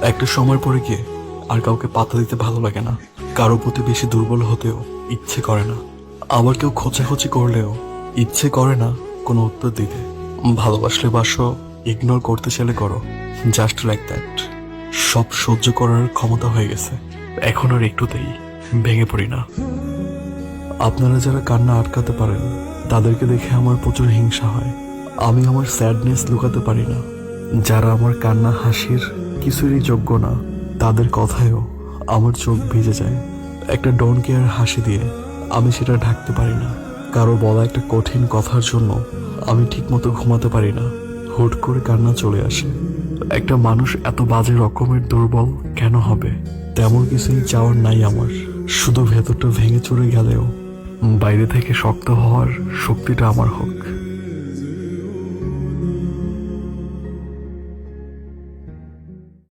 একটা সময় পরে গিয়ে আর কাউকে পাত্তা দিতে ভালো লাগে না। কারো প্রতি বেশি দুর্বল হতেও ইচ্ছে করে না। আবার কেউ খোঁচাখুচি করলেও ইচ্ছে করে না কোনো উত্তর দিতে। ভালোবাসলে বাসো, ইগনোর করতে চাইলে করো, জাস্ট লাইক দ্যাট। সব সহ্য করার ক্ষমতা হয়ে গেছে, এখন আর একটুতেই ভেঙে পড়ি না। আপনারা যারা কান্না আটকাতে পারেন তাদেরকে দেখে আমার প্রচুর হিংসা হয়। আমি আমার স্যাডনেস লুকাতে পারি না। যারা আমার কান্না হাসির কিছুরই যোগ্য না, তাদের কথায়ও আমার চোখ ভিজে যায়। একটা ডোন্ট কেয়ার হাসি দিয়ে আমি সেটা ঢাকতে পারি না। কারো বলা একটা কঠিন কথার জন্য আমি ঠিকমতো ঘুমাতে পারি না। হুট করে কান্না চলে আসে। একটা মানুষ এত বাজে রকমের দুর্বল কেন হবে? তেমন কিছুই চাওয়ার নাই আমার। শুধু ভেতরটা ভেঙে চুরে গেলেও বাইরে থেকে শক্ত হওয়ার শক্তিটা আমার হোক।